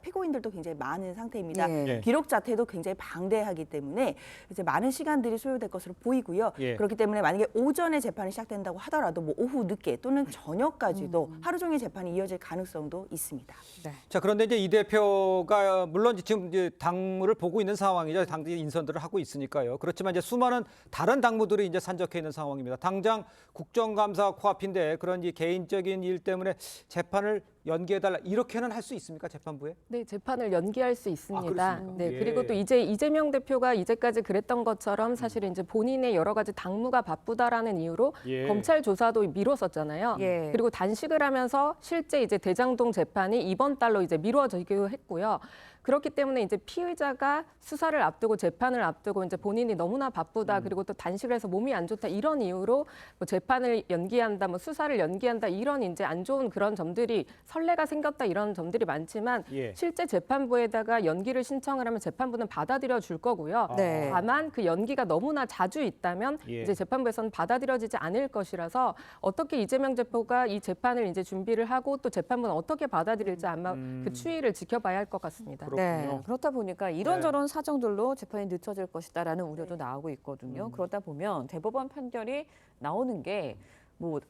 피고인들도 굉장히 많은 상태입니다. 예. 기록 자체도 굉장히 방대하기 때문에 이제 많은 시간들이 소요될 것으로 보이고요. 예. 그렇기 때문에 만약에 오전에 재판이 시작된다고 하더라도 뭐 오후 늦게 또는 저녁까지도 하루 종일 재판이 이어질 가능성도 있습니다. 네. 자, 그런데 이제 이 대표가 물론 지금 이제 당무를 보고 있는 상황이죠. 당의 인선들을 하고 있으니까요. 그렇지만 이제 수많은 다른 당무들이 이제 산적해 있는 상황입니다. 당장 국정감사 코앞인데 그런 이 개인적인 일 때문에 재판을 연기해달라 이렇게는 할 수 있습니까, 재판부에? 네, 재판을 연기할 수 있습니다. 그렇습니까? 네, 예. 그리고 또 이제 이재명 대표가 이제까지 그랬던 것처럼 사실은 이제 본인의 여러 가지 당무가 바쁘다라는 이유로 예. 검찰 조사도 미뤘었잖아요. 예. 그리고 단식을 하면서 실제 이제 대장동 재판이 이번 달로 이제 미뤄지기도 했고요. 그렇기 때문에 이제 피의자가 수사를 앞두고 재판을 앞두고 이제 본인이 너무나 바쁘다 그리고 또 단식을 해서 몸이 안 좋다 이런 이유로 뭐 재판을 연기한다, 뭐 수사를 연기한다 이런 이제 안 좋은 그런 점들이 선례가 생겼다 이런 점들이 많지만 예. 실제 재판부에다가 연기를 신청을 하면 재판부는 받아들여 줄 거고요. 네. 다만 그 연기가 너무나 자주 있다면 예. 이제 재판부에서는 받아들여지지 않을 것이라서 어떻게 이재명 대표가 이 재판을 이제 준비를 하고 또 재판부는 어떻게 받아들일지 아마 그 추이를 지켜봐야 할 것 같습니다. 네, 그렇다 보니까 이런저런 사정들로 재판이 늦춰질 것이다라는 우려도 나오고 있거든요. 그러다 보면 대법원 판결이 나오는 게 뭐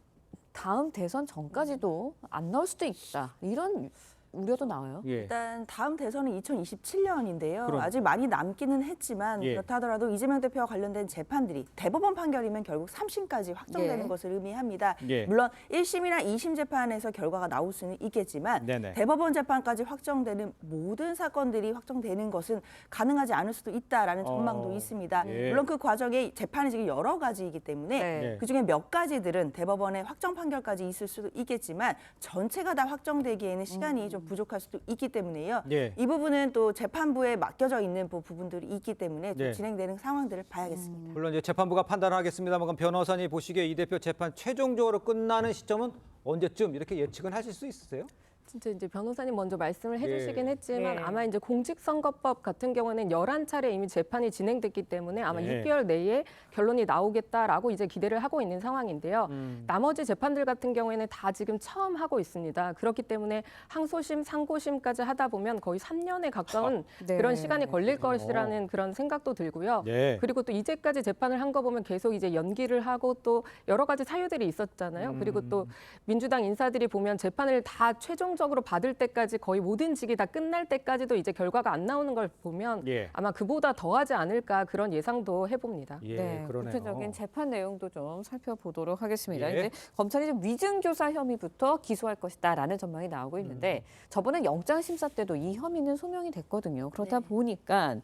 다음 대선 전까지도 안 나올 수도 있다. 이런 우려도 나와요. 예. 일단 다음 대선은 2027년인데요. 그럼. 아직 많이 남기는 했지만 예. 그렇다 하더라도 이재명 대표와 관련된 재판들이 대법원 판결이면 결국 3심까지 확정되는 예. 것을 의미합니다. 예. 물론 1심이나 2심 재판에서 결과가 나올 수는 있겠지만 네네. 대법원 재판까지 확정되는 모든 사건들이 확정되는 것은 가능하지 않을 수도 있다라는 전망도 있습니다. 예. 물론 그 과정에 재판이 지금 여러 가지이기 때문에 네. 그중에 몇 가지들은 대법원의 확정 판결까지 있을 수도 있겠지만 전체가 다 확정되기에는 시간이 좀 부족할 수도 있기 때문에요. 예. 이 부분은 또 재판부에 맡겨져 있는 부분들이 있기 때문에 좀 네. 진행되는 상황들을 봐야겠습니다. 물론 이제 재판부가 판단하겠습니다만 그럼 변호사님 보시기에 이 대표 재판 최종적으로 끝나는 시점은 언제쯤 이렇게 예측은 하실 수 있으세요? 진짜 이제 변호사님 먼저 말씀을 해주시긴 예. 했지만 예. 아마 이제 공직선거법 같은 경우는 11차례 이미 재판이 진행됐기 때문에 아마 예. 6개월 내에 결론이 나오겠다라고 이제 기대를 하고 있는 상황인데요. 나머지 재판들 같은 경우에는 다 지금 처음 하고 있습니다. 그렇기 때문에 항소심, 상고심까지 하다 보면 거의 3년에 가까운 네. 그런 시간이 걸릴 것이라는 그런 생각도 들고요. 네. 그리고 또 이제까지 재판을 한 거 보면 계속 이제 연기를 하고 또 여러 가지 사유들이 있었잖아요. 그리고 또 민주당 인사들이 보면 재판을 다 최종적으로 받을 때까지 거의 모든 직이 다 끝날 때까지도 이제 결과가 안 나오는 걸 보면 예. 아마 그보다 더하지 않을까 그런 예상도 해봅니다. 예, 네, 그러네요. 구체적인 재판 내용도 좀 살펴보도록 하겠습니다. 예. 이제 검찰이 좀 위증교사 혐의부터 기소할 것이다라는 전망이 나오고 있는데 저번에 영장 심사 때도 이 혐의는 소명이 됐거든요. 그러다 보니까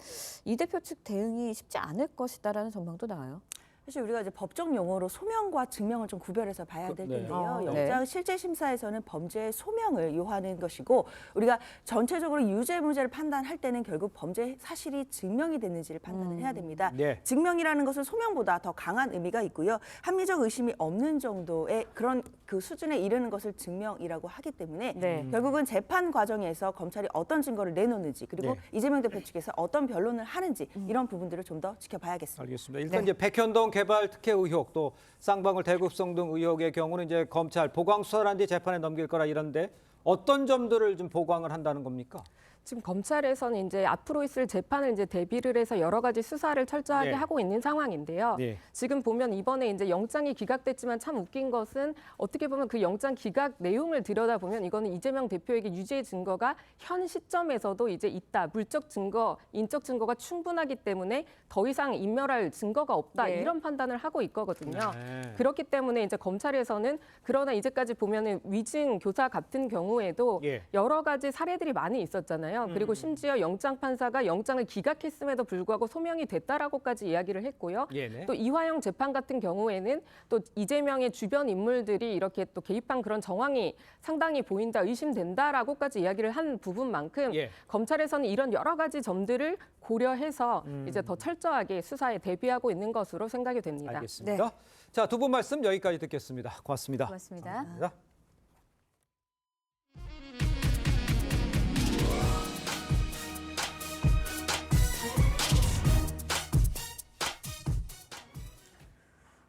이 대표 측 대응이 쉽지 않을 것이다라는 전망도 나와요. 사실 우리가 이제 법적 용어로 소명과 증명을 좀 구별해서 봐야 될 네. 텐데요. 네. 영장 실제 심사에서는 범죄의 소명을 요하는 것이고 우리가 전체적으로 유죄 무죄를 판단할 때는 결국 범죄 사실이 증명이 됐는지를 판단을 해야 됩니다. 네. 증명이라는 것은 소명보다 더 강한 의미가 있고요. 합리적 의심이 없는 정도의 그런 그 수준에 이르는 것을 증명이라고 하기 때문에 네. 결국은 재판 과정에서 검찰이 어떤 증거를 내놓는지 그리고 네. 이재명 대표 측에서 어떤 변론을 하는지 이런 부분들을 좀 더 지켜봐야겠습니다. 알겠습니다. 일단 네. 이제 백현동 개발 특혜 의혹 또 쌍방울 대급성 등 의혹의 경우는 이제 검찰 보강 수사를 한 뒤 재판에 넘길 거라 이런데 어떤 점들을 좀 보강을 한다는 겁니까? 지금 검찰에서는 이제 앞으로 있을 재판을 이제 대비를 해서 여러 가지 수사를 철저하게 네. 하고 있는 상황인데요. 네. 지금 보면 이번에 이제 영장이 기각됐지만 참 웃긴 것은 어떻게 보면 그 영장 기각 내용을 들여다보면 이거는 이재명 대표에게 유죄 증거가 현 시점에서도 이제 있다. 물적 증거, 인적 증거가 충분하기 때문에 더 이상 인멸할 증거가 없다. 네. 이런 판단을 하고 있거든요. 네. 그렇기 때문에 이제 검찰에서는 그러나 이제까지 보면은 위증 교사 같은 경우에도 예. 여러 가지 사례들이 많이 있었잖아요. 그리고 심지어 영장 판사가 영장을 기각했음에도 불구하고 소명이 됐다라고까지 이야기를 했고요. 예네. 또 이화영 재판 같은 경우에는 또 이재명의 주변 인물들이 이렇게 또 개입한 그런 정황이 상당히 보인다, 의심된다라고까지 이야기를 한 부분만큼 예. 검찰에서는 이런 여러 가지 점들을 고려해서 이제 더 철저하게 수사에 대비하고 있는 것으로 생각이 됩니다. 알겠습니다. 자, 두 분 말씀 여기까지 듣겠습니다. 고맙습니다. 고맙습니다. 감사합니다.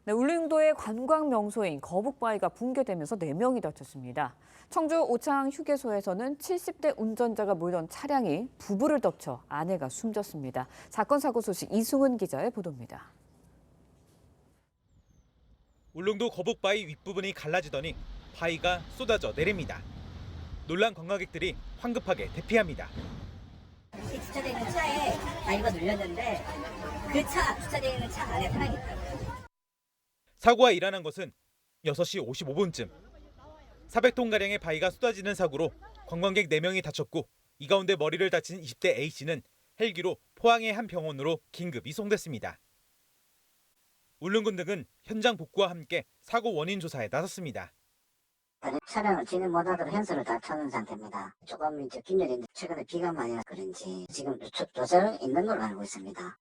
네, 울릉도의 관광 명소인 거북바위가 붕괴되면서 4명이 다쳤습니다. 청주 오창 휴게소에서는 70대 운전자가 몰던 차량이 부부를 덮쳐 아내가 숨졌습니다. 사건 사고 소식 이승훈 기자의 보도입니다. 울릉도 거북바위 윗부분이 갈라지더니 바위가 쏟아져 내립니다. 놀란 관광객들이 황급하게 대피합니다. 주차되어 있는 차에 바위가 눌렸는데 그 차 주차되어 있는 차 안에 사람이 있다고요. 사고가 일어난 것은 6시 55분쯤. 400톤가량의 바위가 쏟아지는 사고로 관광객 4명이 다쳤고 이 가운데 머리를 다친 20대 A씨는 헬기로 포항의 한 병원으로 긴급 이송됐습니다. 울릉군 등은 현장 복구와 함께 사고 원인 조사에 나섰습니다. 다른 차량을 진입 못하도록 현수를 다 쳐놓은 상태입니다. 조금 이제 균열이 최근에 비가 많이 와서 그런지 지금 조절 있는 걸로 알고 있습니다.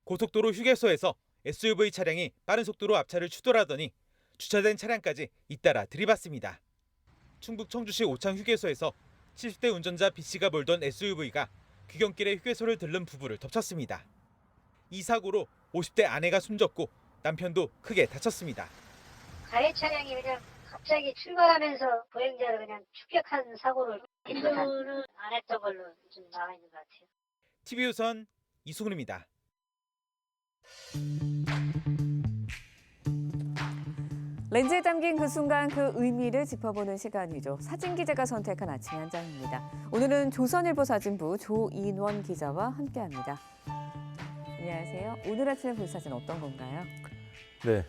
고속도로 휴게소에서 SUV 차량이 빠른 속도로 앞차를 추돌하더니 주차된 차량까지 잇따라 들이받습니다. 충북 청주시 오창 휴게소에서 70대 운전자 B씨가 몰던 SUV가 귀경길에 휴게소를 들른 부부를 덮쳤습니다. 이 사고로 50대 아내가 숨졌고 남편도 크게 다쳤습니다. 가해 차량이 그냥 갑자기 출발하면서 보행자를 그냥 추격한 사고를 인도는 안 했던 걸로 좀 나와 있는 것 같아요. TV우선 이수근입니다. 렌즈에 담긴 그 순간 그 의미를 짚어보는 시간이죠. 사진 기자가 선택한 아침의 한 장입니다. 오늘은 조선일보 사진부 조인원 기자와 함께합니다. 안녕하세요. 오늘 아침에 볼 사진 어떤 건가요? 네,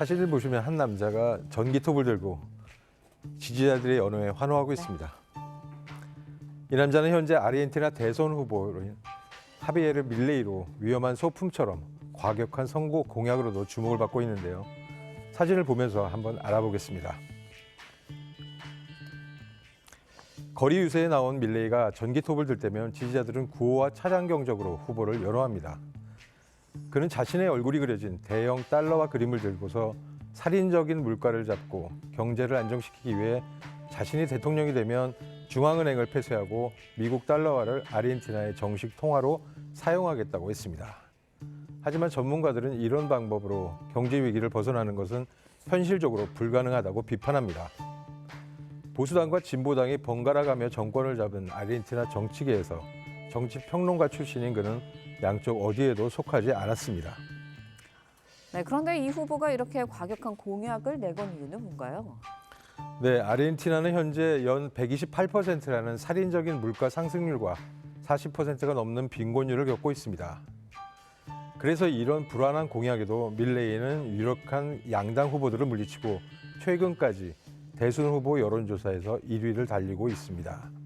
사진을 보시면 한 남자가 전기톱을 들고 지지자들의 연호에 환호하고 있습니다. 이 남자는 현재 아르헨티나 대선 후보인 하비에르 밀레이로 위험한 소품처럼 과격한 선거 공약으로도 주목을 받고 있는데요. 사진을 보면서 한번 알아보겠습니다. 거리 유세에 나온 밀레이가 전기톱을 들 때면 지지자들은 구호와 차장 경적으로 후보를 연호합니다. 그는 자신의 얼굴이 그려진 대형 달러와 그림을 들고서 살인적인 물가를 잡고 경제를 안정시키기 위해 자신이 대통령이 되면 중앙은행을 폐쇄하고 미국 달러화를 아르헨티나의 정식 통화로 사용하겠다고 했습니다. 하지만 전문가들은 이런 방법으로 경제 위기를 벗어나는 것은 현실적으로 불가능하다고 비판합니다. 보수당과 진보당이 번갈아가며 정권을 잡은 아르헨티나 정치계에서 정치평론가 출신인 그는 양쪽 어디에도 속하지 않았습니다. 네, 그런데 이 후보가 이렇게 과격한 공약을 내건 이유는 뭔가요? 네, 아르헨티나는 현재 연 128%라는 살인적인 물가 상승률과 40%가 넘는 빈곤율을 겪고 있습니다. 그래서 이런 불안한 공약에도 밀레이는 유력한 양당 후보들을 물리치고 최근까지 대선 후보 여론조사에서 1위를 달리고 있습니다.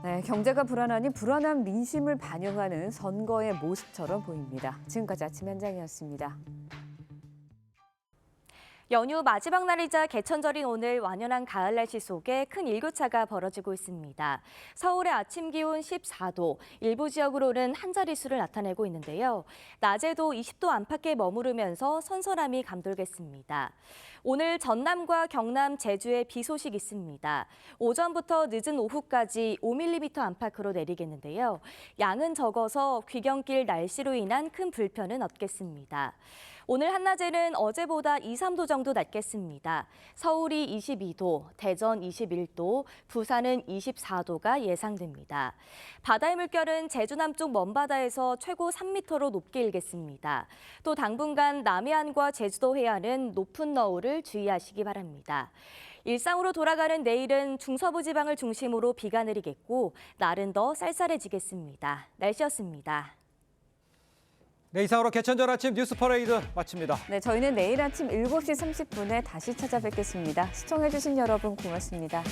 네, 경제가 불안하니 불안한 민심을 반영하는 선거의 모습처럼 보입니다. 지금까지 아침 현장이었습니다. 연휴 마지막 날이자 개천절인 오늘 완연한 가을 날씨 속에 큰 일교차가 벌어지고 있습니다. 서울의 아침 기온 14도, 일부 지역으로는 한 자릿수를 나타내고 있는데요. 낮에도 20도 안팎에 머무르면서 선선함이 감돌겠습니다. 오늘 전남과 경남, 제주에 비 소식 있습니다. 오전부터 늦은 오후까지 5mm 안팎으로 내리겠는데요. 양은 적어서 귀경길 날씨로 인한 큰 불편은 없겠습니다. 오늘 한낮에는 어제보다 2, 3도 정도 낮겠습니다. 서울이 22도, 대전 21도, 부산은 24도가 예상됩니다. 바다의 물결은 제주 남쪽 먼바다에서 최고 3m로 높게 일겠습니다. 또 당분간 남해안과 제주도 해안은 높은 너울을 주의하시기 바랍니다. 일상으로 돌아가는 내일은 중서부 지방을 중심으로 비가 내리겠고 날은 더 쌀쌀해지겠습니다. 날씨였습니다. 네, 이상으로 개천절 아침 뉴스 퍼레이드 마칩니다. 네, 저희는 내일 아침 7시 30분에 다시 찾아뵙겠습니다. 시청해주신 여러분 고맙습니다.